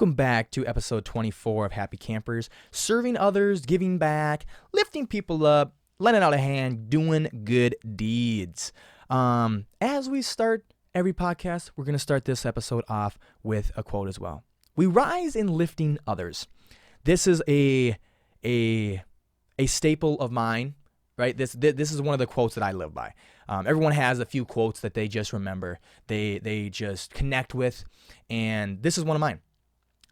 Welcome back to episode 24 of Happy Campers, serving others, giving back, lifting people up, lending out a hand, doing good deeds. As we start every podcast, we're going to start this episode off with a quote as well. We rise in lifting others. This is a staple of mine, right? This is one of the quotes that I live by. Everyone has a few quotes that they just remember, they just connect with, and this is one of mine.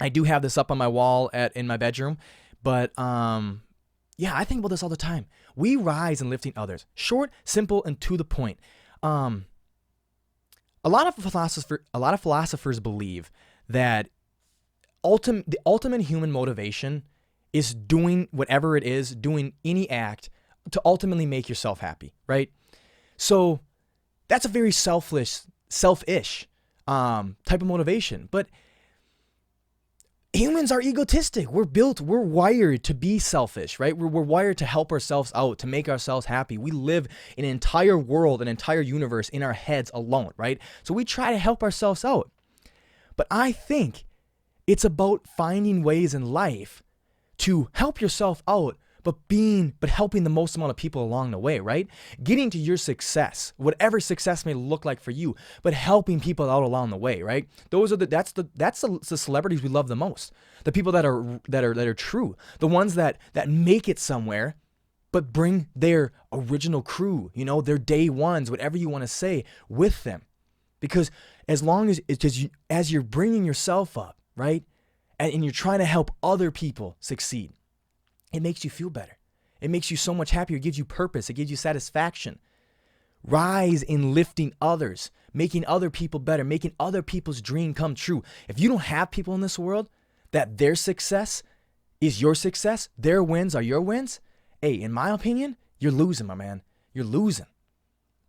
I do have this up on my wall in my bedroom, but yeah, I think about this all the time. We rise in lifting others. Short, simple, and to the point. A lot of philosophers believe that the ultimate human motivation is doing whatever it is, doing any act to ultimately make yourself happy, right? So that's a very selfish type of motivation. But humans are egotistic. We're wired to be selfish, right? We're wired to help ourselves out, to make ourselves happy. We live in an entire world, an entire universe in our heads alone, right? So we try to help ourselves out. But I think it's about finding ways in life to help yourself out, but helping the most amount of people along the way, right? Getting to your success, whatever success may look like for you, but helping people out along the way, right? That's the celebrities we love the most. The people that are true, the ones that make it somewhere, but bring their original crew, their day ones, whatever you want to say, with them. Because as you're bringing yourself up, right? And you're trying to help other people succeed, it makes you feel better. It makes you so much happier. It gives you purpose. It gives you satisfaction. Rise in lifting others, making other people better, making other people's dream come true. If you don't have people in this world that their success is your success, their wins are your wins, hey, in my opinion, you're losing, my man. You're losing.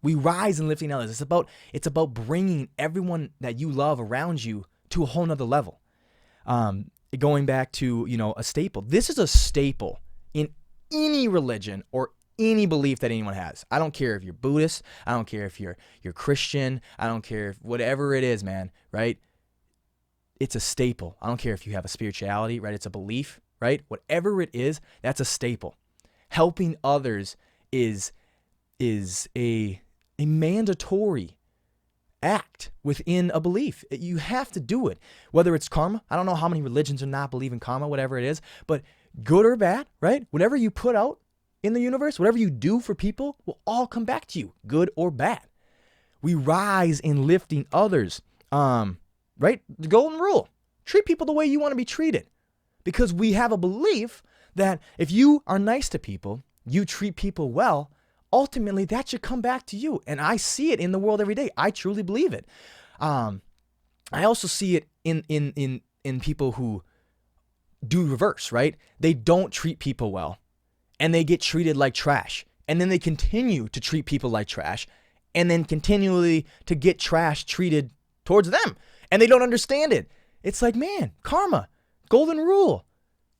We rise in lifting others. It's about bringing everyone that you love around you to a whole nother level. Going back to, a staple. This is a staple in any religion or any belief that anyone has. I don't care if you're Buddhist. I don't care if you're Christian. I don't care if whatever it is, man, right? It's a staple. I don't care if you have a spirituality, right? It's a belief, right? Whatever it is, that's a staple. Helping others is a mandatory act within a belief. You have to do it. Whether it's karma, I don't know how many religions do not believe in karma, whatever it is, but good or bad, right? Whatever you put out in the universe, whatever you do for people will all come back to you, good or bad. We rise in lifting others, right? The golden rule, treat people the way you want to be treated, because we have a belief that if you are nice to people, you treat people well, ultimately, that should come back to you. And I see it in the world every day. I truly believe it. I also see it in people who do reverse, right? They don't treat people well, and they get treated like trash. And then they continue to treat people like trash, and then continually to get trash treated towards them. And they don't understand it. It's like, man, karma, golden rule,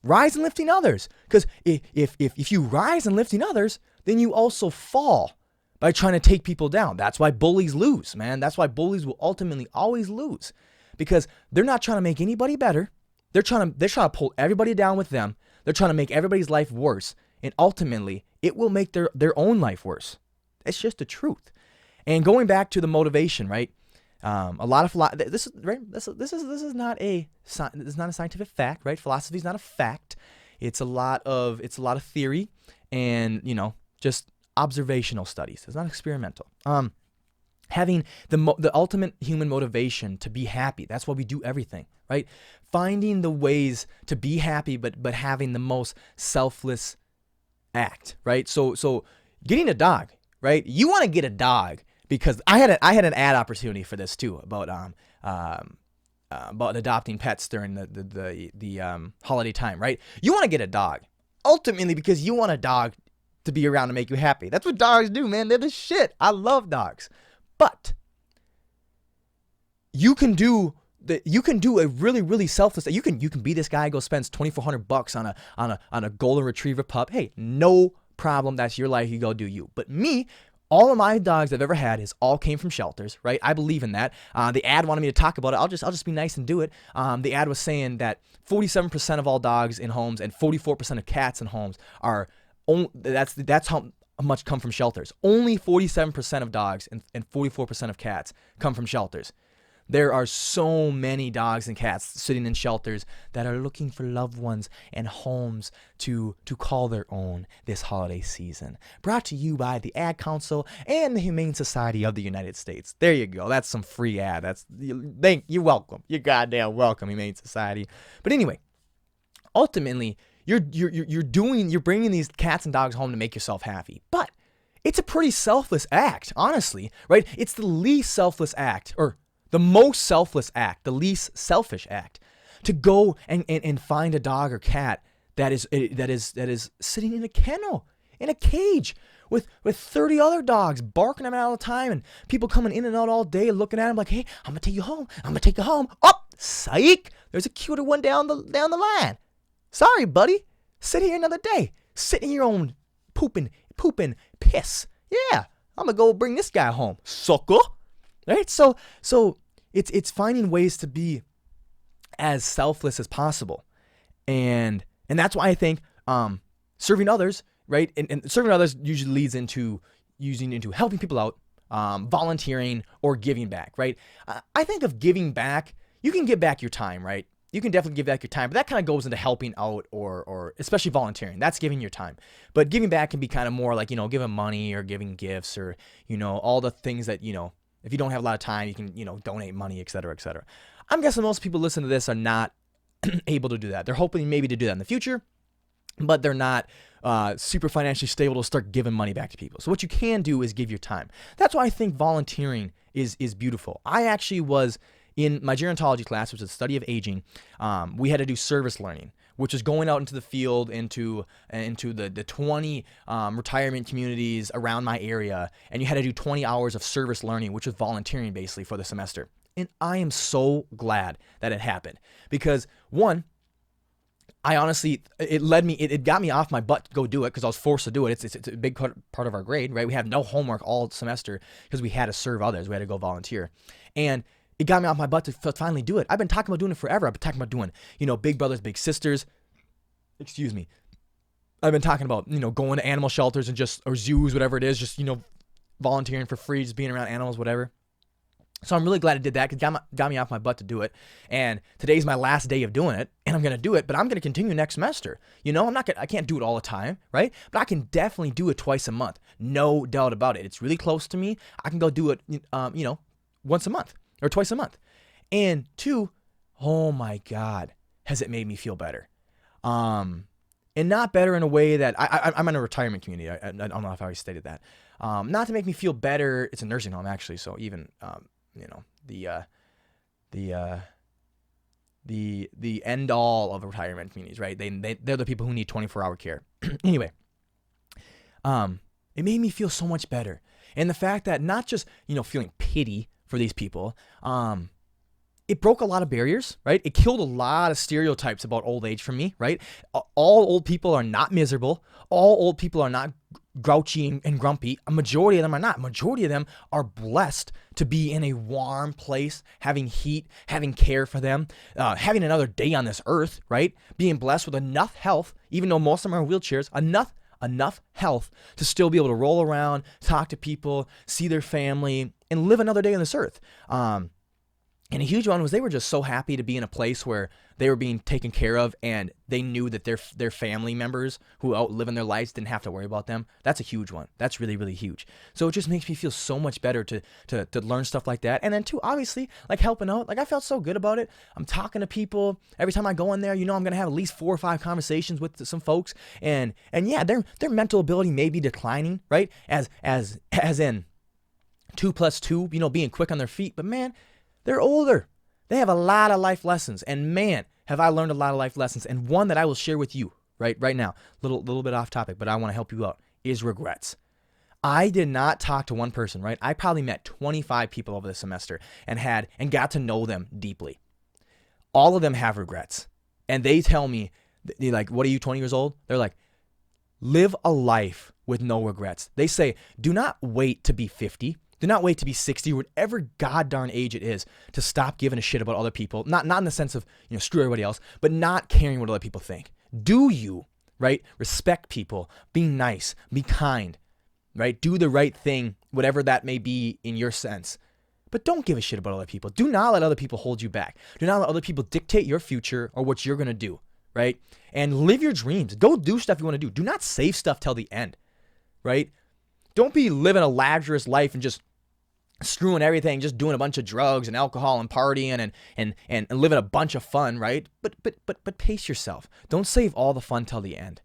rise in lifting others. Because if you rise in lifting others, then you also fall by trying to take people down. That's why bullies lose, man. That's why bullies will ultimately always lose, because they're not trying to make anybody better. They're trying to pull everybody down with them. They're trying to make everybody's life worse, and ultimately it will make their own life worse. It's just the truth. And going back to the motivation, right? This is not a scientific fact, right? Philosophy is not a fact. It's a lot of theory and just observational studies. It's not experimental. Having the ultimate human motivation to be happy. That's why we do everything, right? Finding the ways to be happy, but having the most selfless act, right? So getting a dog, right? You want to get a dog because I had an ad opportunity for this too about adopting pets during the holiday time, right? You want to get a dog ultimately because you want a dog to be around to make you happy. That's what dogs do, man. They're the shit. I love dogs. But you can do a really, really selfless. You can be this guy who goes spends $2,400 on a golden retriever pup. Hey, no problem. That's your life. You go do you. But me, All of my dogs I've ever had all came from shelters, right? I believe in that. The ad wanted me to talk about it. I'll just be nice and do it. The ad was saying that 47% of all dogs in homes and 44% of cats in homes are that's how much come from shelters. Only 47% of dogs and 44% of cats come from shelters. There are so many dogs and cats sitting in shelters that are looking for loved ones and homes to call their own this holiday season. Brought to you by the Ad Council and the Humane Society of the United States. There you go. That's some free ad. You're welcome. You're goddamn welcome, Humane Society. But anyway, ultimately, you're bringing these cats and dogs home to make yourself happy. But it's a pretty selfless act, honestly, right? It's the least selfless act, or the most selfless act, the least selfish act, to go and find a dog or cat that is sitting in a kennel, in a cage, with 30 other dogs barking at him all the time, and people coming in and out all day looking at him like, hey, I'm gonna take you home. I'm gonna take you home. Oh, psych! There's a cuter one down the line. Sorry, buddy. Sit here another day. Sit in your own pooping piss. Yeah, I'm gonna go bring this guy home, sucker. Right? So it's finding ways to be as selfless as possible. And that's why I think serving others, right? And serving others usually leads into helping people out, volunteering, or giving back, right? I think of giving back, you can give back your time, right? You can definitely give back your time, but that kind of goes into helping out or especially volunteering. That's giving your time. But giving back can be kind of more like, giving money or giving gifts or, all the things that, if you don't have a lot of time, you can, donate money, et cetera, et cetera. I'm guessing most people listening to this are not able to do that. They're hoping maybe to do that in the future, but they're not super financially stable to start giving money back to people. So what you can do is give your time. That's why I think volunteering is beautiful. I actually was in my gerontology class, which is the study of aging. We had to do service learning, which is going out into the field, into the 20 retirement communities around my area, and you had to do 20 hours of service learning, which was volunteering basically for the semester. And I am so glad that it happened because, one, I honestly, it got me off my butt to go do it because I was forced to do it. It's a big part of our grade, right? We have no homework all semester because we had to serve others. We had to go volunteer. And it got me off my butt to finally do it. I've been talking about doing it forever. I've been talking about doing, big brothers, big sisters. Excuse me. I've been talking about, going to animal shelters and or zoos, whatever it is, just, volunteering for free, just being around animals, whatever. So I'm really glad I did that because it got me off my butt to do it. And today's my last day of doing it, and I'm going to do it, but I'm going to continue next semester. I can't do it all the time, right? But I can definitely do it twice a month. No doubt about it. It's really close to me. I can go do it, once a month or twice a month. And two, oh my God, has it made me feel better. And not better in a way that I'm in a retirement community. I don't know if I already stated that. Not to make me feel better. It's a nursing home actually. So even, the end all of retirement communities, right? They're the people who need 24-hour care. Anyway, it made me feel so much better. And the fact that not just, feeling pity for these people, it broke a lot of barriers, right? It killed a lot of stereotypes about old age for me, right? All old people are not miserable. All old people are not grouchy and grumpy. A majority of them are not. A majority of them are blessed to be in a warm place, having heat, having care for them, having another day on this earth, right? Being blessed with enough health, even though most of them are in wheelchairs, enough health to still be able to roll around, talk to people, see their family, and live another day on this earth. And a huge one was they were just so happy to be in a place where they were being taken care of and they knew that their family members who out living their lives didn't have to worry about them. That's a huge one. That's really, really huge. So it just makes me feel so much better to learn stuff like that. And then two, obviously, like helping out. Like I felt so good about it. I'm talking to people. Every time I go in there, I'm going to have at least 4 or 5 conversations with some folks. And yeah, their mental ability may be declining, right? As in 2 + 2, being quick on their feet. But man, they're older. They have a lot of life lessons. And man, have I learned a lot of life lessons. And one that I will share with you right now, little bit off topic, but I want to help you out, is regrets. I did not talk to one person, right? I probably met 25 people over the semester and got to know them deeply. All of them have regrets. And they tell me, they're like, what are you, 20 years old? They're like, live a life with no regrets. They say, do not wait to be 50. Do not wait to be 60, whatever god darn age it is, to stop giving a shit about other people. Not in the sense of, screw everybody else, but not caring what other people think. Do you, right? Respect people. Be nice. Be kind, right? Do the right thing, whatever that may be in your sense. But don't give a shit about other people. Do not let other people hold you back. Do not let other people dictate your future or what you're going to do, right? And live your dreams. Go do stuff you want to do. Do not save stuff till the end, right? Don't be living a lavish life and just screwing everything, just doing a bunch of drugs and alcohol and partying and living a bunch of fun, right? But pace yourself. Don't save all the fun till the end.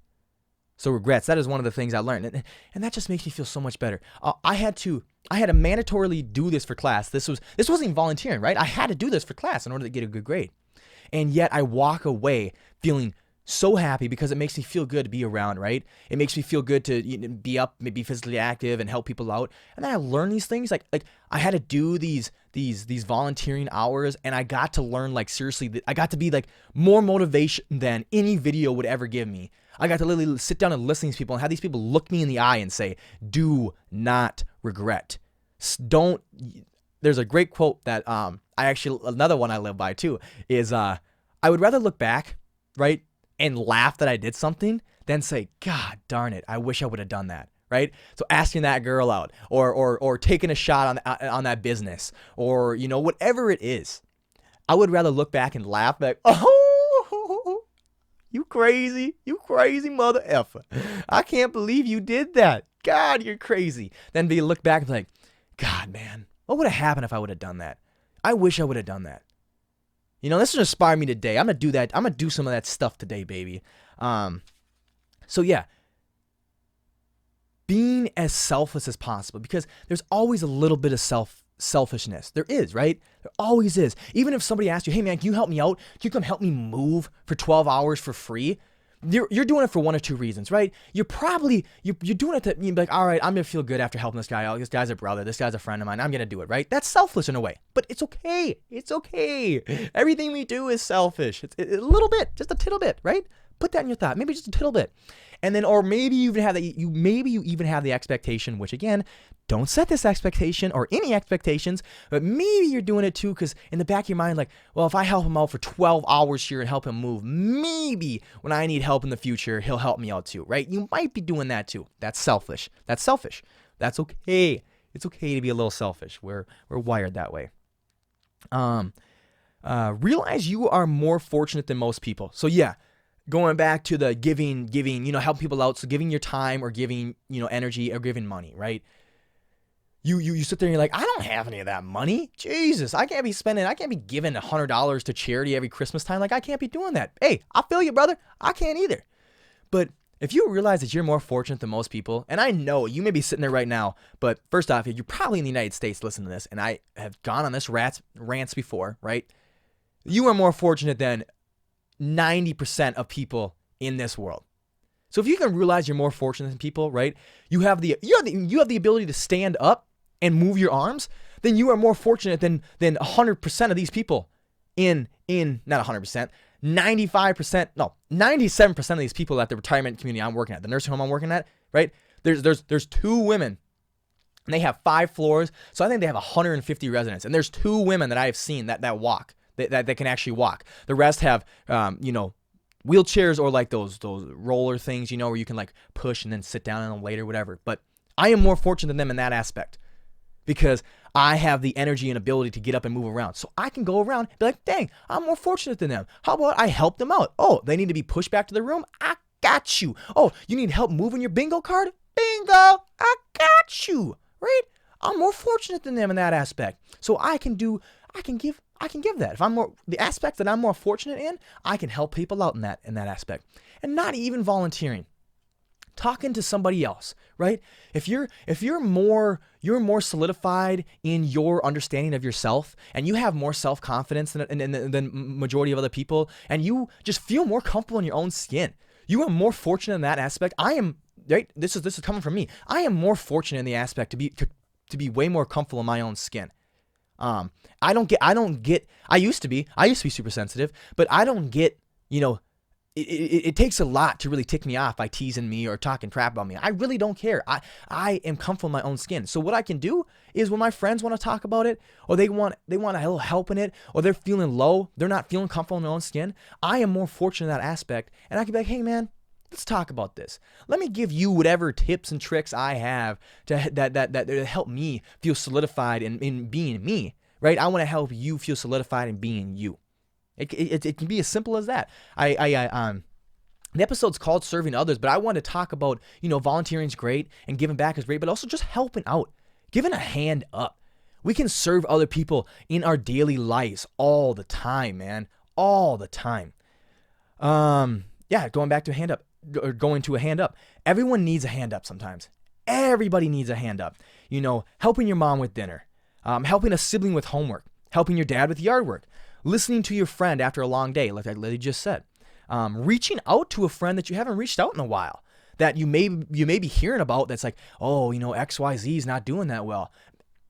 So regrets, that is one of the things I learned. And that just makes me feel so much better. I had to mandatorily do this for class. This wasn't even volunteering, right? I had to do this for class in order to get a good grade. And yet I walk away feeling so happy because it makes me feel good to be around, right? It makes me feel good to be up, maybe physically active and help people out. And then I learn these things. Like I had to do these volunteering hours, and I got to learn, like, seriously, I got to be like more motivation than any video would ever give me. I got to literally sit down and listen to these people and have these people look me in the eye and say, do not regret. There's a great quote that another one I live by too is, I would rather look back, right, and laugh that I did something than say, God darn it, I wish I would have done that, right? So asking that girl out or taking a shot on that business or, whatever it is, I would rather look back and laugh like, oh, you crazy mother effer. I can't believe you did that. God, you're crazy. Then look back and be like, God, man, what would have happened if I would have done that? I wish I would have done that. This will inspire me today. I'm going to do that. I'm going to do some of that stuff today, baby. So yeah, being as selfless as possible, because there's always a little bit of selfishness. There is, right? There always is. Even if somebody asks you, hey man, can you help me out? Can you come help me move for 12 hours for free? You're doing it for one or two reasons, right? You're doing it to be like, all right, I'm going to feel good after helping this guy out. This guy's a brother. This guy's a friend of mine. I'm going to do it, right? That's selfless in a way, but it's okay. It's okay. Everything we do is selfish. It's a little bit, just a tittle bit, right? Put that in your thought. Maybe just a tittle bit. And then, or maybe you even have you even have the expectation, which again, don't set this expectation or any expectations, but maybe you're doing it too because in the back of your mind, like, well, if I help him out for 12 hours here and help him move, maybe when I need help in the future, he'll help me out too, right? You might be doing that too. That's selfish. That's That's okay. It's okay to be a little selfish. We're wired that way. Realize you are more fortunate than most people. So yeah, going back to the giving, helping people out. So giving your time or giving, energy or giving money, right? You sit there and you're like, I don't have any of that money. Jesus, I can't be giving $100 to charity every Christmas time. Like, I can't be doing that. Hey, I feel you, brother. I can't either. But if you realize that you're more fortunate than most people, and I know you may be sitting there right now, but first off, you're probably in the United States listening to this, and I have gone on this rants before, right? You are more fortunate than 90% of people in this world. So if you can realize you're more fortunate than people, right? You have the ability to stand up and move your arms, then you are more fortunate than 100% of these people in not 100%, 95%, no, 97% of these people at the retirement community I'm working at, the nursing home I'm working at, right? There's two women, and they have 5 floors, so I think they have 150 residents, and there's 2 women that I have seen that walk, that can actually walk. The rest have, wheelchairs or like those roller things, where you can like push and then sit down in them later, whatever. But I am more fortunate than them in that aspect because I have the energy and ability to get up and move around. So I can go around and be like, dang, I'm more fortunate than them. How about I help them out? Oh, they need to be pushed back to the room? I got you. Oh, you need help moving your bingo card? Bingo, I got you, right? I'm more fortunate than them in that aspect. So I can give that. If I'm the aspect that I'm more fortunate in, I can help people out in that aspect. And not even volunteering. Talking to somebody else, right? If you're more solidified in your understanding of yourself and you have more self-confidence than majority of other people and you just feel more comfortable in your own skin, you are more fortunate in that aspect. I am, right? This is coming from me. I am more fortunate in the aspect to be way more comfortable in my own skin. I used to be super sensitive, but I don't get, it takes a lot to really tick me off by teasing me or talking crap about me. I really don't care. I am comfortable in my own skin. So what I can do is when my friends want to talk about it, or they want a little help in it, or they're feeling low, they're not feeling comfortable in their own skin, I am more fortunate in that aspect. And I can be like, hey man, let's talk about this. Let me give you whatever tips and tricks I have that help me feel solidified in being me, right? I want to help you feel solidified in being you. It can be as simple as that. The episode's called Serving Others, but I want to talk about, volunteering is great and giving back is great, but also just helping out, giving a hand up. We can serve other people in our daily lives all the time, man, all the time. Going back to a hand up, or going to a hand up. Everyone needs a hand up sometimes. Everybody needs a hand up. Helping your mom with dinner, helping a sibling with homework, helping your dad with yard work, listening to your friend after a long day, like I just said, reaching out to a friend that you haven't reached out in a while, that you may be hearing about, that's like, oh, XYZ is not doing that well.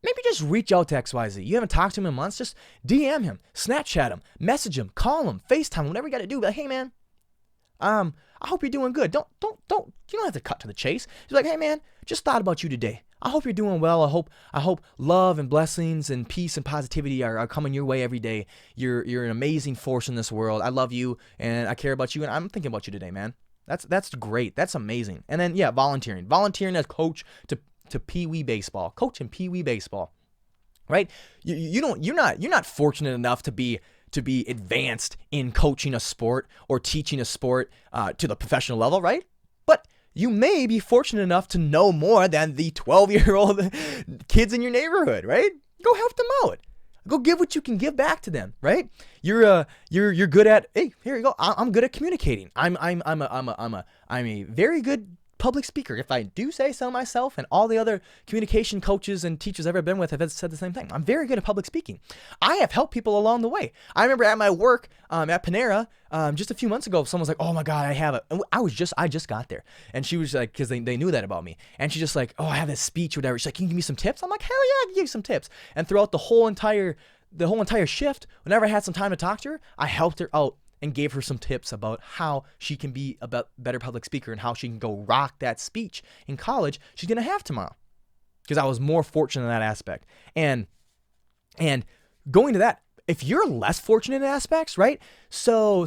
Maybe just reach out to XYZ. You haven't talked to him in months, just DM him, Snapchat him, message him, call him, FaceTime him, whatever you got to do. Be like, hey man, I hope you're doing good. Don't, you don't have to cut to the chase. Just like, hey man, just thought about you today. I hope you're doing well. I hope love and blessings and peace and positivity are coming your way every day. You're an amazing force in this world. I love you and I care about you and I'm thinking about you today, man. That's great. That's amazing. And then volunteering as coach to Pee Wee baseball, coaching Pee Wee baseball, right? You're not fortunate enough to be advanced in coaching a sport or teaching a sport to the professional level, right? But you may be fortunate enough to know more than the 12-year-old kids in your neighborhood, right? Go help them out. Go give what you can give back to them, right? You're good at. Hey, here you go. I'm good at communicating. I'm a very good public speaker, if I do say so myself, and all the other communication coaches and teachers I've ever been with have said the same thing. I'm very good at public speaking. I have helped people along the way. I remember at my work at Panera just a few months ago, someone was like, oh my God, I just got there. And she was like, because they knew that about me. And she's just like, oh, I have this speech or whatever. She's like, can you give me some tips? I'm like, hell yeah, I can give you some tips. And throughout the whole entire shift, whenever I had some time to talk to her, I helped her out and gave her some tips about how she can be a better public speaker and how she can go rock that speech in college she's going to have tomorrow. Because I was more fortunate in that aspect. And going to that, if you're less fortunate in aspects, right? So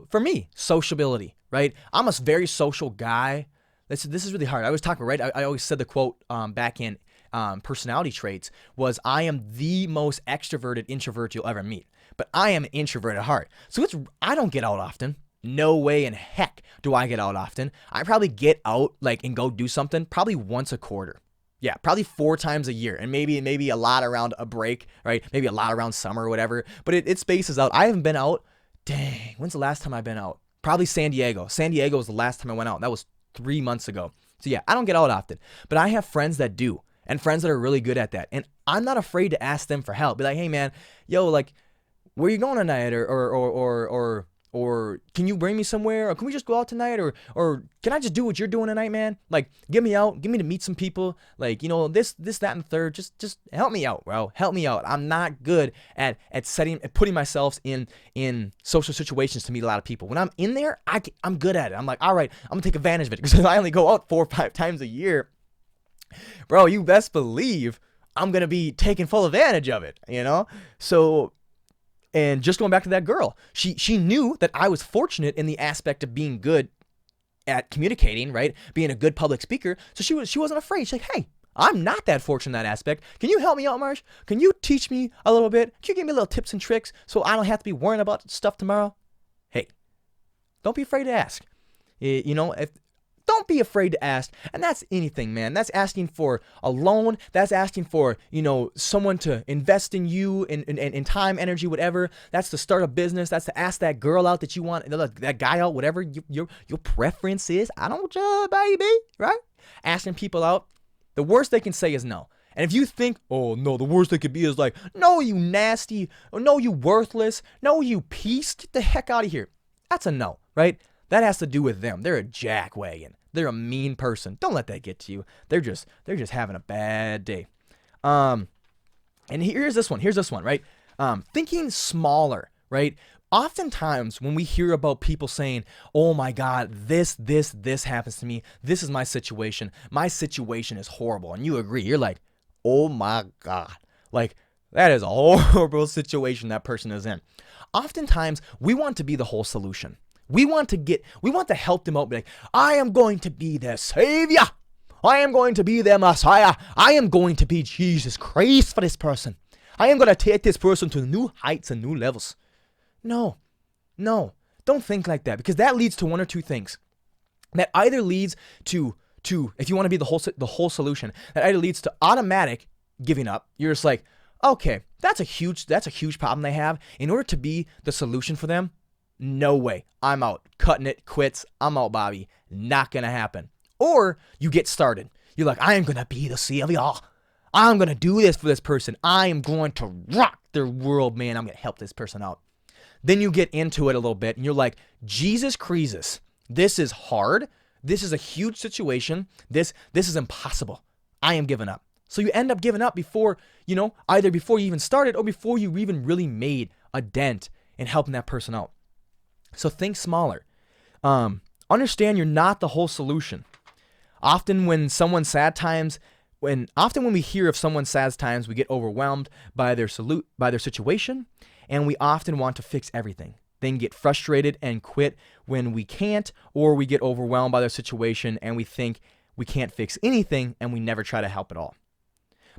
for me, sociability, right? I'm a very social guy. This is really hard. I was talking, right? I always said the quote back in personality traits was, I am the most extroverted introvert you'll ever meet. But I am an introvert at heart. So I don't get out often. No way in heck do I get out often. I probably get out and go do something probably once a quarter. Yeah, probably 4 times a year. And maybe a lot around a break, right? Maybe a lot around summer or whatever. But it spaces out. I haven't been out. Dang, when's the last time I've been out? Probably San Diego. San Diego was the last time I went out. That was 3 months ago. So yeah, I don't get out often. But I have friends that do. And friends that are really good at that. And I'm not afraid to ask them for help. Be like, hey man, where you going tonight? Or can you bring me somewhere? Or can we just go out tonight? Or can I just do what you're doing tonight, man? Get me out. Get me to meet some people. This, that, and the third. Just help me out, bro. Help me out. I'm not good at putting myself in social situations to meet a lot of people. When I'm in there, I'm good at it. I'm like, all right, I'm going to take advantage of it. Because I only go out 4 or 5 times a year. Bro, you best believe I'm going to be taking full advantage of it, So... And just going back to that girl, she knew that I was fortunate in the aspect of being good at communicating, right? Being a good public speaker. So she wasn't afraid. She's like, hey, I'm not that fortunate in that aspect. Can you help me out, Marsh? Can you teach me a little bit? Can you give me little tips and tricks so I don't have to be worrying about stuff tomorrow? Hey, don't be afraid to ask. Don't be afraid to ask. And that's anything, man. That's asking for a loan. That's asking for, someone to invest in you in time, energy, whatever. That's to start a business. That's to ask that girl out that you want, that guy out, whatever your preference is. I don't judge, baby, right? Asking people out. The worst they can say is no. And if you think, oh no, the worst they could be is like, no, you nasty, or no, you worthless, no, you piece, get the heck out of here. That's a no, right? That has to do with them. They're a jackwagon. They're a mean person. Don't let that get to you. They're just having a bad day. And here's this one, right? Thinking smaller, right? oftentimes when we hear about people saying, oh my God, this happens to me, this is my situation is horrible, and you agree, you're like, oh my God, like that is a horrible situation that person is in. Oftentimes we want to be the whole solution. We want to help them out, be like, I am going to be their savior. I am going to be their Messiah. I am going to be Jesus Christ for this person. I am going to take this person to new heights and new levels. No, don't think like that, because that leads to one or two things. That either leads to if you want to be the whole solution, that either leads to automatic giving up. You're just like, okay, that's a huge problem they have. In order to be the solution for them, no way. I'm out. Cutting it, quits. I'm out, Bobby. Not going to happen. Or you get started. You're like, I am going to be the savior. I'm going to do this for this person. I am going to rock their world, man. I'm going to help this person out. Then you get into it a little bit and you're like, Jesus Christus, this is hard. This is a huge situation. This is impossible. I am giving up. So you end up giving up before, either before you even started or before you even really made a dent in helping that person out. So think smaller. Understand you're not the whole solution. Often when we hear of someone's sad times, we get overwhelmed by their situation, and we often want to fix everything. Then get frustrated and quit when we can't, or we get overwhelmed by their situation and we think we can't fix anything and we never try to help at all.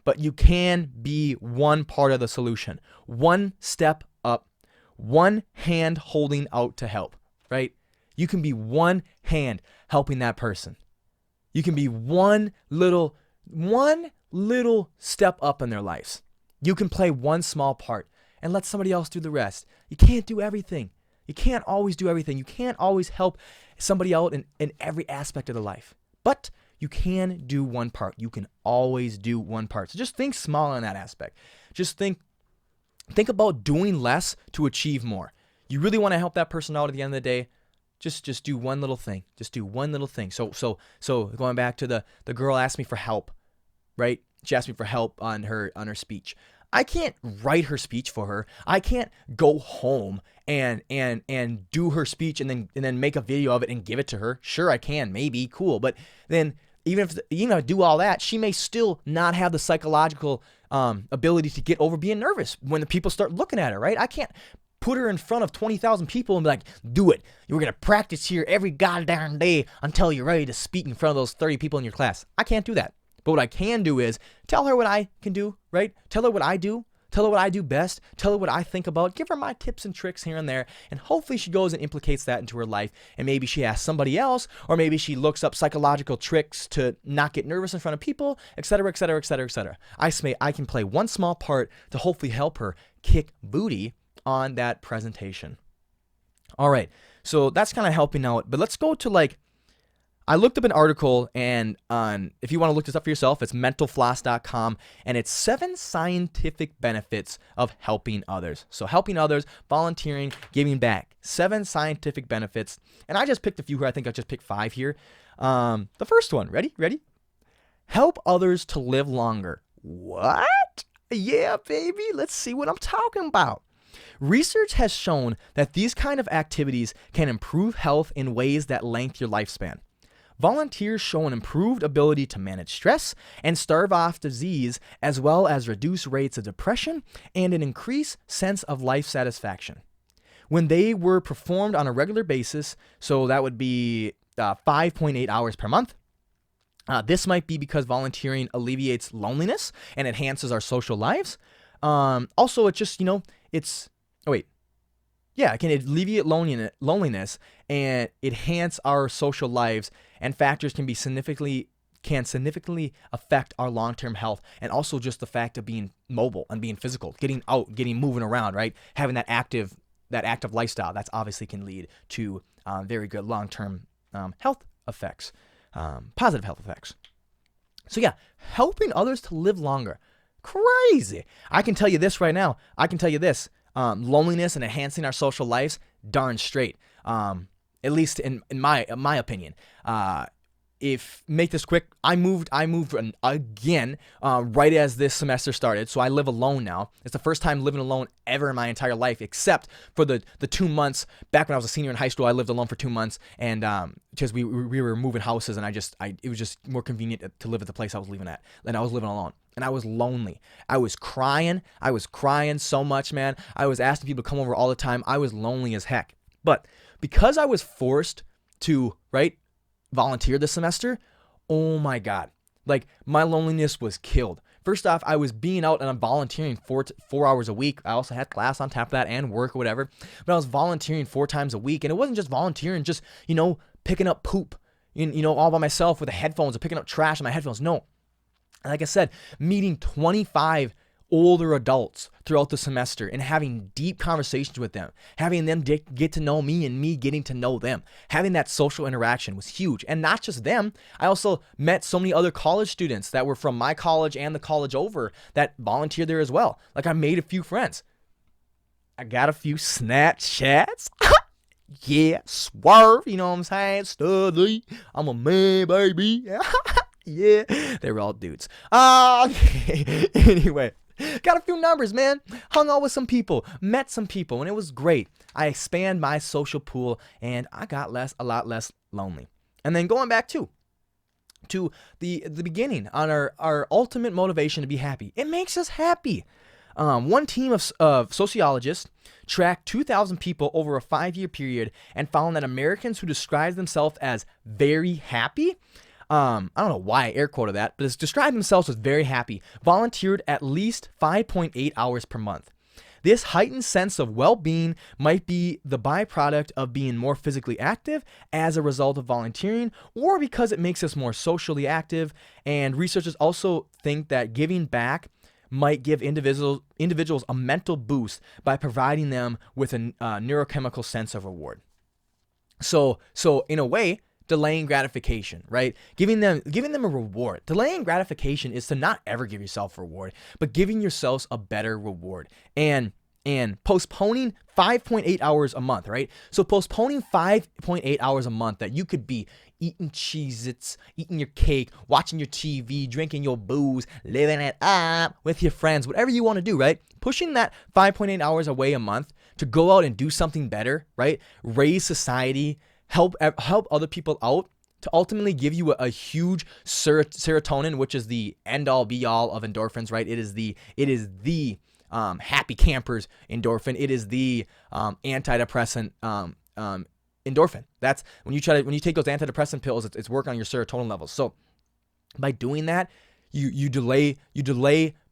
But you can be one part of the solution, one step up, one hand holding out to help, right? You can be one hand helping that person. You can be one little step up in their lives. You can play one small part and let somebody else do the rest. You can't do everything. You can't always do everything. You can't always help somebody out in every aspect of their life. But you can do one part. You can always do one part. So just think small in that aspect. Just think about doing less to achieve more. You really want to help that person out at the end of the day, just do one little thing. Just do one little thing. So going back to the girl asked me for help, right? She asked me for help on her speech. I can't write her speech for her. I can't go home and do her speech and then make a video of it and give it to her. Sure, I can, maybe, cool. But then even if I do all that, she may still not have the psychological ability to get over being nervous when the people start looking at her, right? I can't put her in front of 20,000 people and be like, do it. You're going to practice here every goddamn day until you're ready to speak in front of those 30 people in your class. I can't do that. But what I can do is tell her what I can do, right? Tell her what I do. Tell her what I do best. Tell her what I think about. Give her my tips and tricks here and there. And hopefully she goes and implicates that into her life. And maybe she asks somebody else, or maybe she looks up psychological tricks to not get nervous in front of people, etc., etc., etc., etc. I can play one small part to hopefully help her kick booty on that presentation. All right. So that's kind of helping out. But let's go to I looked up an article, and if you want to look this up for yourself, it's mentalfloss.com, and it's 7 scientific benefits of helping others. So helping others, volunteering, giving back. 7 scientific benefits. And I just picked a few here. I think I just picked 5 here. The first one, ready? Help others to live longer. What? Yeah, baby. Let's see what I'm talking about. Research has shown that these kind of activities can improve health in ways that lengthen your lifespan. Volunteers show an improved ability to manage stress and stave off disease, as well as reduce rates of depression and an increased sense of life satisfaction. When they were performed on a regular basis, so that would be 5.8 hours per month, this might be because volunteering alleviates loneliness and enhances our social lives. Also, it just, it can alleviate loneliness and enhance our social lives, and factors can significantly affect our long-term health, and also just the fact of being mobile and being physical, getting out, moving around, right? Having that active lifestyle, that's obviously can lead to very good long-term health effects, positive health effects. So yeah, helping others to live longer. Crazy. I can tell you this right now. Loneliness and enhancing our social lives, darn straight. At least in my opinion. if make this quick, I moved again right as this semester started. So I live alone now. It's the first time living alone ever in my entire life, except for the 2 months back when I was a senior in high school. I lived alone for 2 months, and because we were moving houses, and it was just more convenient to live at the place I was living at. And I was living alone, and I was lonely. I was crying so much, man. I was asking people to come over all the time. I was lonely as heck. But because I was forced to volunteer this semester, oh my God, like my loneliness was killed. First off, I was being out and I'm volunteering 4 hours a week. I also had class on top of that and work or whatever, but I was volunteering 4 times a week, and it wasn't just volunteering, just, picking up poop, all by myself with the headphones or picking up trash in my headphones. No, like I said, meeting 25 older adults throughout the semester and having deep conversations with them, having them get to know me and me getting to know them. Having that social interaction was huge. And not just them, I also met so many other college students that were from my college and the college over that volunteered there as well. Like, I made a few friends. I got a few Snapchats. Yeah, swerve, you know what I'm saying? Studly, I'm a man, baby. Yeah, they were all dudes. Okay. Anyway, got a few numbers, man. Hung out with some people, met some people, and it was great. I expand my social pool, and I got a lot less lonely. And then going back to the beginning on our ultimate motivation to be happy. It makes us happy. One team of sociologists tracked 2,000 people over a 5-year period and found that Americans who describe themselves as very happy, I don't know why I air quoted that, but it's described themselves as very happy, volunteered at least 5.8 hours per month. This heightened sense of well-being might be the byproduct of being more physically active as a result of volunteering, or because it makes us more socially active. And researchers also think that giving back might give individuals a mental boost by providing them with a neurochemical sense of reward. So in a way, delaying gratification, right? Giving them a reward. Delaying gratification is to not ever give yourself a reward, but giving yourselves a better reward. And postponing 5.8 hours a month, right? So postponing 5.8 hours a month that you could be eating Cheez-Its, eating your cake, watching your TV, drinking your booze, living it up with your friends, whatever you want to do, right? Pushing that 5.8 hours away a month to go out and do something better, right? Raise society, help other people out, to ultimately give you a huge serotonin, which is the end all be all of endorphins, right? It is the happy campers endorphin. It is the antidepressant endorphin. That's when you take those antidepressant pills, it's working on your serotonin levels. So by doing that, you delay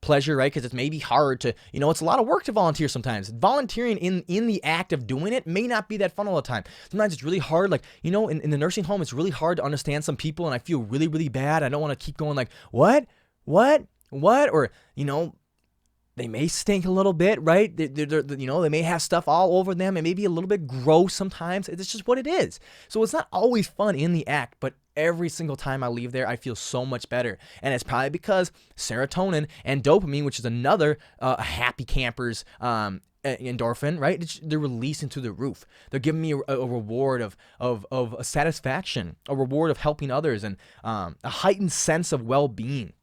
pleasure, right? Because it's maybe hard to, it's a lot of work to volunteer sometimes. Volunteering in the act of doing it may not be that fun all the time. Sometimes it's really hard, like, in the nursing home, it's really hard to understand some people, and I feel really, really bad. I don't want to keep going like, what? Or, they may stink a little bit, right? They may have stuff all over them. It may be a little bit gross sometimes. It's just what it is. So it's not always fun in the act, but every single time I leave there, I feel so much better. And it's probably because serotonin and dopamine, which is another happy camper's endorphin, right? They're releasing through the roof. They're giving me a reward of a satisfaction, a reward of helping others, and a heightened sense of well-being.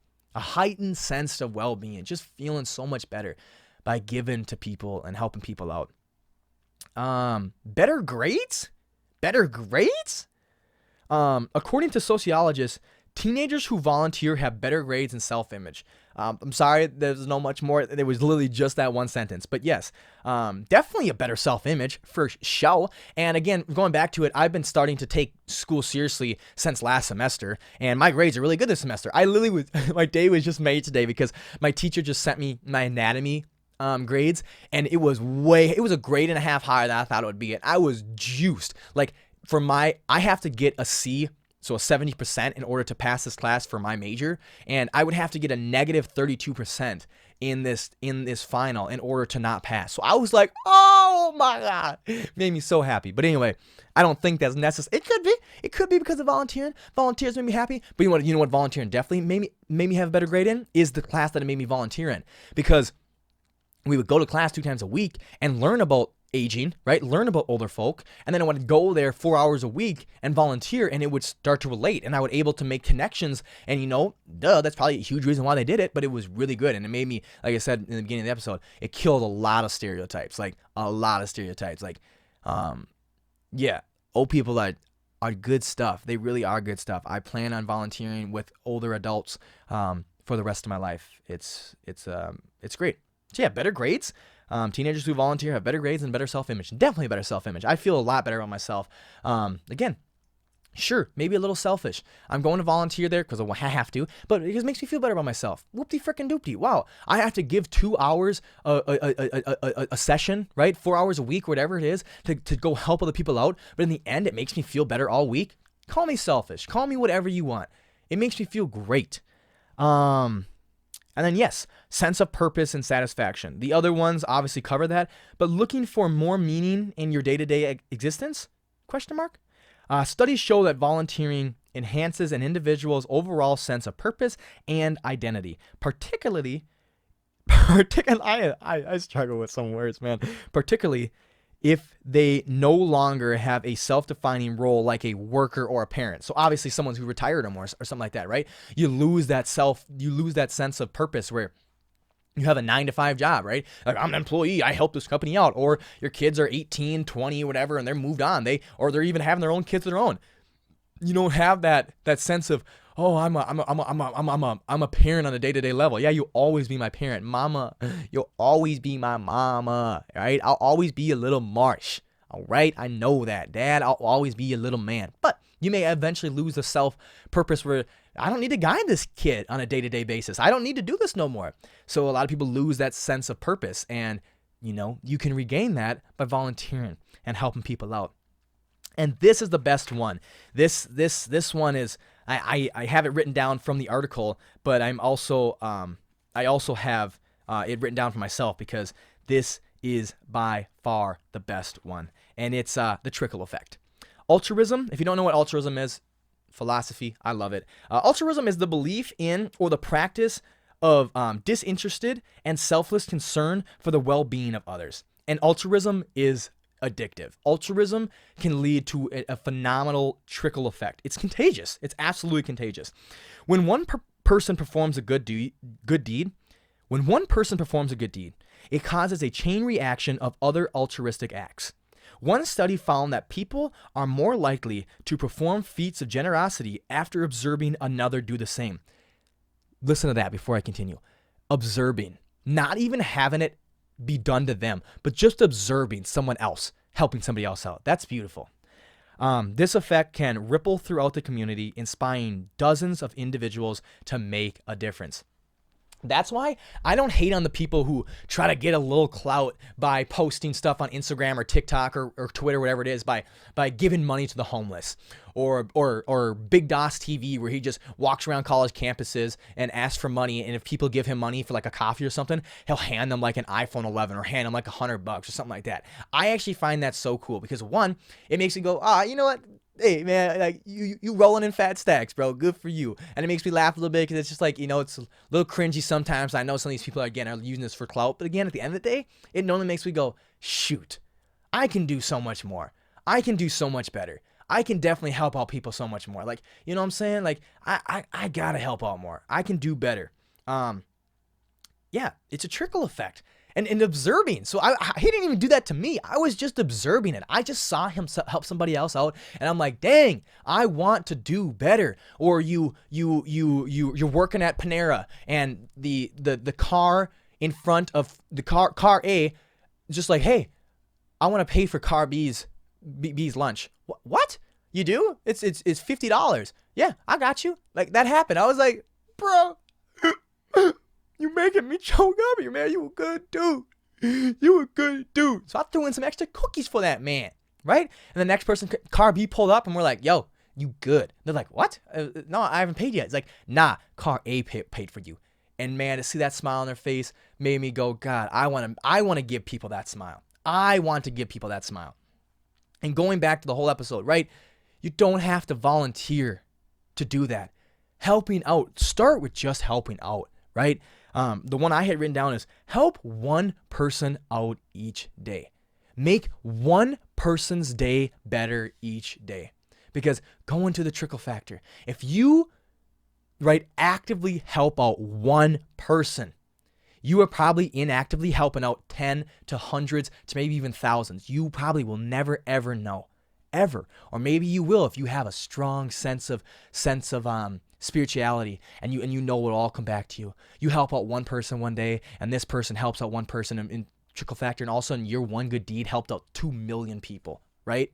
Just feeling so much better by giving to people and helping people out. Better grades? According to sociologists, teenagers who volunteer have better grades and self-image. I'm sorry, there's no much more. There was literally just that one sentence. But yes, definitely a better self-image for show. And again, going back to it, I've been starting to take school seriously since last semester, and my grades are really good this semester. My day was just made today because my teacher just sent me my anatomy grades, and it was a grade and a half higher than I thought it would be. And I was juiced. Like, I have to get a C, so a 70% in order to pass this class for my major, and I would have to get a negative 32% in this final in order to not pass. So I was like, oh my God, made me so happy. But anyway, I don't think that's necessary. It could be because of volunteering. Volunteers made me happy. But you know what volunteering definitely made me have a better grade in is the class that it made me volunteer in, because we would go to class 2 times a week and learn about aging, right? Learn about older folk. And then I would go there 4 hours a week and volunteer, and it would start to relate, and I would able to make connections. And that's probably a huge reason why they did it, but it was really good. And it made me, like I said in the beginning of the episode, it killed a lot of stereotypes, like a lot of stereotypes. Like, old people are good stuff. They really are good stuff. I plan on volunteering with older adults for the rest of my life. It's great. So yeah, better grades. Teenagers who volunteer have better grades and better self-image. Definitely better self-image. I feel a lot better about myself. Again, sure, maybe a little selfish. I'm going to volunteer there because I have to, but it just makes me feel better about myself. Whoopty frickin' doopty. Wow, I have to give 2 hours a session, right? 4 hours a week, whatever it is, to go help other people out. But in the end, it makes me feel better all week. Call me selfish. Call me whatever you want. It makes me feel great. And then yes, sense of purpose and satisfaction. The other ones obviously cover that, but looking for more meaning in your day-to-day existence? Question mark. Studies show that volunteering enhances an individual's overall sense of purpose and identity, particularly I struggle with some words, man. Particularly if they no longer have a self-defining role like a worker or a parent. So obviously someone who retired or something like that, right? You lose that sense of purpose where you have a 9-to-5 job, right? Like, I'm an employee, I help this company out. Or your kids are 18, 20, whatever, and they're moved on. Or they're even having their own kids of their own. You don't have that sense of, oh, I'm a parent on a day-to-day level. Yeah, you'll always be my parent. Mama, you'll always be my mama, right? I'll always be a little Marsh, all right? I know that. Dad, I'll always be a little man. But you may eventually lose the self-purpose where I don't need to guide this kid on a day-to-day basis. I don't need to do this no more. So a lot of people lose that sense of purpose, and you can regain that by volunteering and helping people out. And this is the best one. This one is, I have it written down from the article, but I also have it written down for myself because this is by far the best one, and it's the trickle effect. Altruism. If you don't know what altruism is, philosophy, I love it. Altruism is the belief in or the practice of disinterested and selfless concern for the well-being of others. And altruism is addictive. Altruism can lead to a phenomenal trickle effect. It's contagious. It's absolutely contagious. When one person performs a good deed, it causes a chain reaction of other altruistic acts. One study found that people are more likely to perform feats of generosity after observing another do the same. Listen to that before I continue. Observing, not even having it be done to them, but just observing someone else helping somebody else out. That's beautiful. This effect can ripple throughout the community, inspiring dozens of individuals to make a difference. That's why I don't hate on the people who try to get a little clout by posting stuff on Instagram or TikTok or Twitter, whatever it is, by giving money to the homeless, or Big DOS TV, where he just walks around college campuses and asks for money, and if people give him money for like a coffee or something, he'll hand them like an iPhone 11 or hand them like $100 or something like that. I actually find that so cool because, one, it makes me go, you know what? Hey man, like you rolling in fat stacks, bro. Good for you. And it makes me laugh a little bit because it's just like, it's a little cringy sometimes. I know some of these people are using this for clout, but again, at the end of the day, it normally makes me go, shoot, I can do so much more. I can do so much better. I can definitely help out people so much more. Like, you know what I'm saying? Like, I gotta help out more. I can do better. Yeah, it's a trickle effect. And observing. So he didn't even do that to me. I was just observing it. I just saw him help somebody else out, and I'm like, dang, I want to do better. Or you're working at Panera, and the car in front of the car A, just like, hey, I want to pay for car B's lunch. What? You do? It's $50. Yeah, I got you. Like, that happened. I was like, bro. You making me choke up, man. You a good dude. You a good dude. So I threw in some extra cookies for that man, right? And the next person, car B, pulled up, and we're like, yo, you good. They're like, what? No, I haven't paid yet. It's like, nah, car A paid for you. And man, to see that smile on their face made me go, God, I want to give people that smile. I want to give people that smile. And going back to the whole episode, right? You don't have to volunteer to do that. Helping out. Start with just helping out, right? The one I had written down is help one person out each day. Make one person's day better each day. Because going to the trickle factor, if you, right, actively help out one person, you are probably inactively helping out 10 to hundreds to maybe even thousands. You probably will never, ever know. Ever. Or maybe you will if you have a strong sense of spirituality, and you know it'll all come back to you. You help out one person one day, and this person helps out one person in trickle factor, and all of a sudden your one good deed helped out 2 million people, right?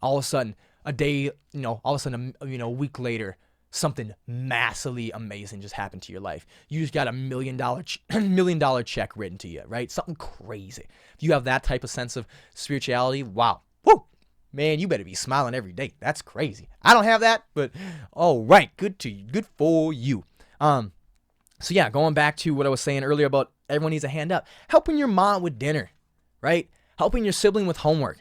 All of a sudden, a day, a week later, something massively amazing just happened to your life. You just got $1 million check written to you, right? Something crazy. If you have that type of sense of spirituality, wow. Woo! Man, you better be smiling every day. That's crazy. I don't have that, but all right, good to you. Good for you. So yeah, going back to what I was saying earlier about everyone needs a hand up. Helping your mom with dinner, right? Helping your sibling with homework.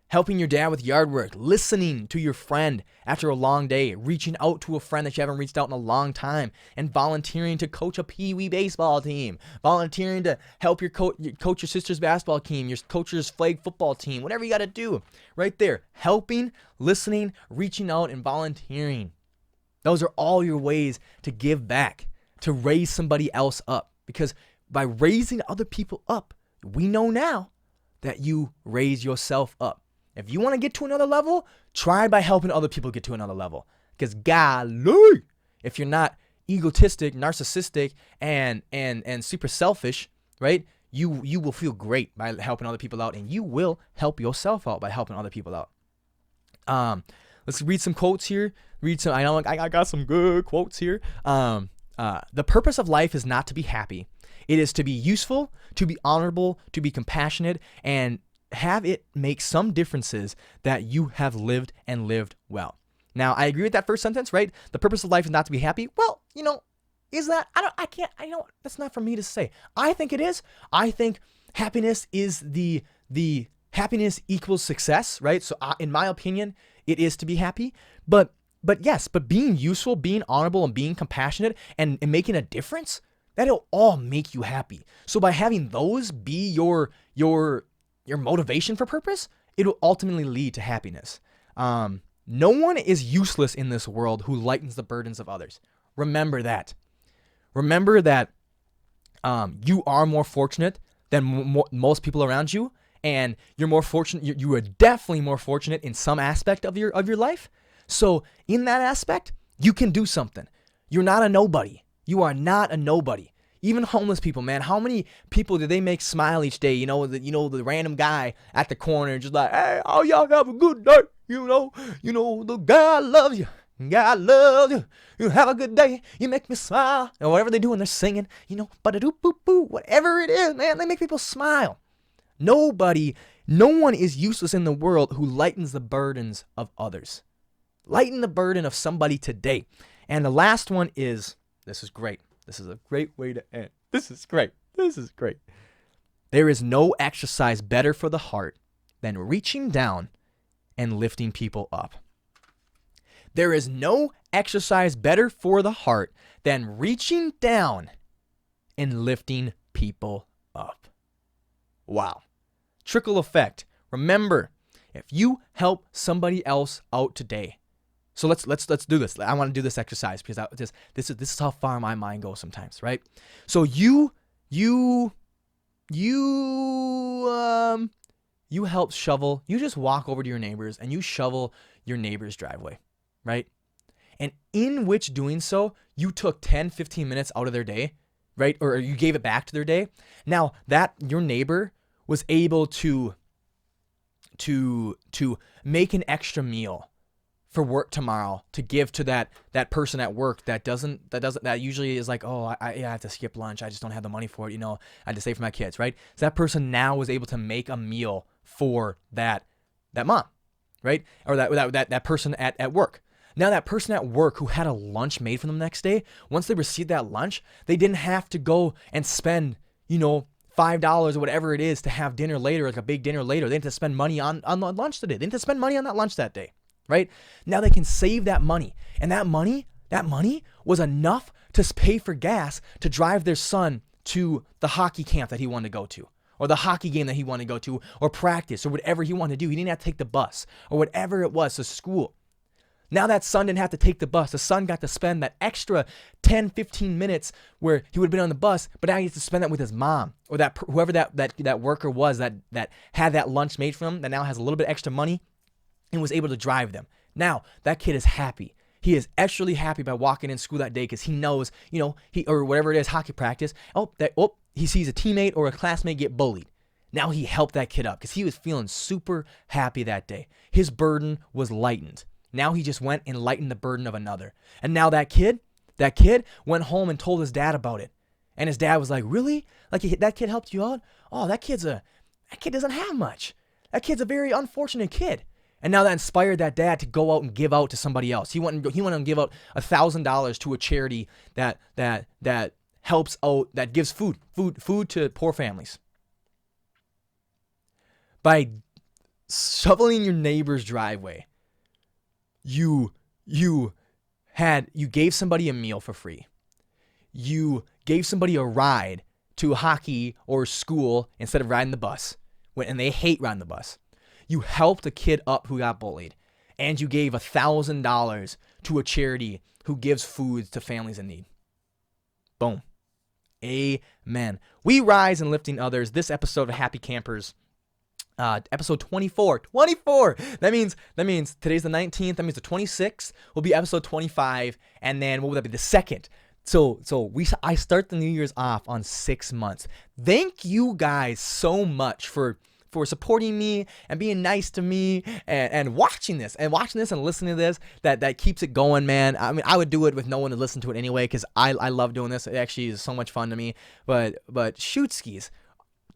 Helping your dad with yard work, listening to your friend after a long day, reaching out to a friend that you haven't reached out in a long time, and volunteering to coach a pee-wee baseball team, volunteering to help coach your sister's basketball team, your coach's flag football team, whatever you got to do. Right there, helping, listening, reaching out, and volunteering. Those are all your ways to give back, to raise somebody else up. Because by raising other people up, we know now that you raise yourself up. If you want to get to another level, try by helping other people get to another level. Because golly, if you're not egotistic, narcissistic, and super selfish, right? You will feel great by helping other people out, and you will help yourself out by helping other people out. Let's read some quotes here. I know I got some good quotes here. The purpose of life is not to be happy. It is to be useful, to be honorable, to be compassionate, and have it make some differences that you have lived and lived well. Now, I agree with that first sentence, right? The purpose of life is not to be happy. Well, is that? That's not for me to say. I think it is. I think happiness is the happiness equals success, right? So in my opinion, it is to be happy. But yes, being useful, being honorable, and being compassionate and making a difference, that'll all make you happy. So by having those be your motivation for purpose, it'll ultimately lead to happiness. No one is useless in this world who lightens the burdens of others. Remember that. Remember that you are more fortunate than most people around you, and you're more fortunate. You are definitely more fortunate in some aspect of your life. So in that aspect, you can do something. You're not a nobody. You are not a nobody. Even homeless people, man. How many people do they make smile each day? The random guy at the corner just like, hey, oh, y'all have a good day. The God loves you. God loves you. You have a good day. You make me smile. And whatever they do when they're singing, ba-da-doo-boo-boo, whatever it is, man, they make people smile. No one is useless in the world who lightens the burdens of others. Lighten the burden of somebody today. And the last one is, this is great. This is a great way to end. This is great. There is no exercise better for the heart than reaching down and lifting people up. There is no exercise better for the heart than reaching down and lifting people up. Wow. Trickle effect. Remember, if you help somebody else out today, so let's do this. I want to do this exercise because this is how far my mind goes sometimes, right? So you help shovel. You just walk over to your neighbors and you shovel your neighbor's driveway, right? And in which doing so, you took 10, 15 minutes out of their day, right? Or you gave it back to their day. Now that your neighbor was able to make an extra meal for work tomorrow to give to that person at work that usually is like, oh, I have to skip lunch. I just don't have the money for it. I had to save for my kids, right? So that person now was able to make a meal for that mom, right? Or that person at work. Now that person at work who had a lunch made for them the next day, once they received that lunch, they didn't have to go and spend, $5 or whatever it is to have dinner later, like a big dinner later. They didn't have to spend money on the lunch today. They didn't have to spend money on that lunch that day. Right? Now they can save that money. And that money was enough to pay for gas to drive their son to the hockey camp that he wanted to go to. or the hockey game that he wanted to go to, or practice, or whatever he wanted to do. He didn't have to take the bus, or whatever it was, to school. Now that son didn't have to take the bus. The son got to spend that extra 10, 15 minutes where he would have been on the bus, but now he has to spend that with his mom, or that whoever that worker was that had that lunch made for him, that now has a little bit extra money and was able to drive them. Now that kid is happy. He is extremely happy by walking in school that day because he knows, or whatever it is, hockey practice. He sees a teammate or a classmate get bullied. Now he helped that kid up because he was feeling super happy that day. His burden was lightened. Now he just went and lightened the burden of another. And now that kid went home and told his dad about it. And his dad was like, really? Like that kid helped you out? Oh, that kid doesn't have much. That kid's a very unfortunate kid. And now that inspired that dad to go out and give out to somebody else. He went and give out $1,000 to a charity that helps out, that gives food to poor families. By shoveling your neighbor's driveway, you gave somebody a meal for free. You gave somebody a ride to hockey or school instead of riding the bus, and they hate riding the bus. You helped a kid up who got bullied, and you gave $1,000 to a charity who gives food to families in need. Boom. Amen. We rise in lifting others. This episode of Happy Campers, episode 24. 24. That means today's the 19th. That means the 26th will be episode 25, and then what would that be? The 2nd. So I start the New Year's off on 6 months. Thank you guys so much for supporting me and being nice to me and watching this and listening to this. That keeps it going, man. I mean, I would do it with no one to listen to it anyway because I love doing this. It actually is so much fun to me. But shoot skis,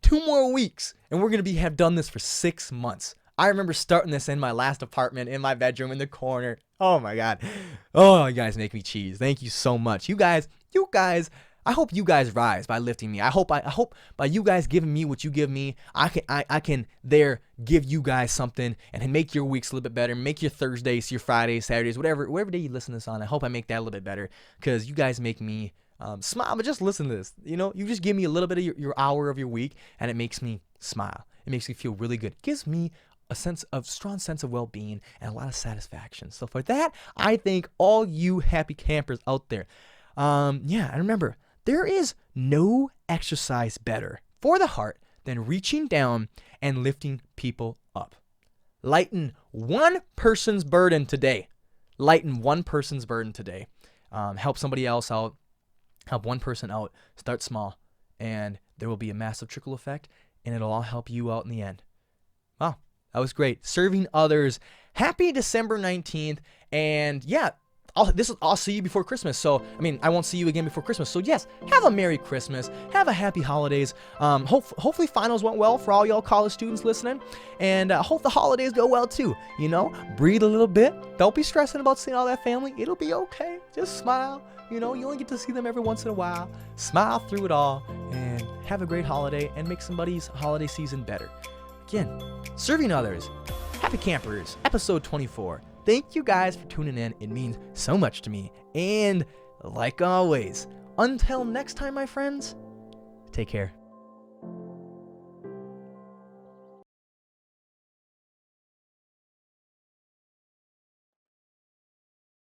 2 more weeks and we're gonna have done this for 6 months. I remember starting this in my last apartment in my bedroom in the corner. Oh my God. Oh, you guys make me cheese. Thank you so much. You guys. I hope you guys rise by lifting me. I hope by you guys giving me what you give me, I can there give you guys something and make your weeks a little bit better. Make your Thursdays, your Fridays, Saturdays, whatever day you listen to this on. I hope I make that a little bit better because you guys make me smile. But just listen to this. You just give me a little bit of your hour of your week, and it makes me smile. It makes me feel really good. It gives me a strong sense of well-being and a lot of satisfaction. So for that, I thank all you happy campers out there. And remember, there is no exercise better for the heart than reaching down and lifting people up. Lighten one person's burden today. Help somebody else out. Help one person out. Start small. And there will be a massive trickle effect, and it'll all help you out in the end. Wow, that was great. Serving others. Happy December 19th. And yeah, I'll see you before Christmas. So, I won't see you again before Christmas. So yes, have a Merry Christmas. Have a happy holidays. Hopefully finals went well for all y'all college students listening. And hope the holidays go well too. Breathe a little bit. Don't be stressing about seeing all that family. It'll be okay. Just smile. You only get to see them every once in a while. Smile through it all and have a great holiday and make somebody's holiday season better. Again, serving others. Happy Campers, episode 24. Thank you guys for tuning in. It means so much to me. And like always, until next time, my friends, take care.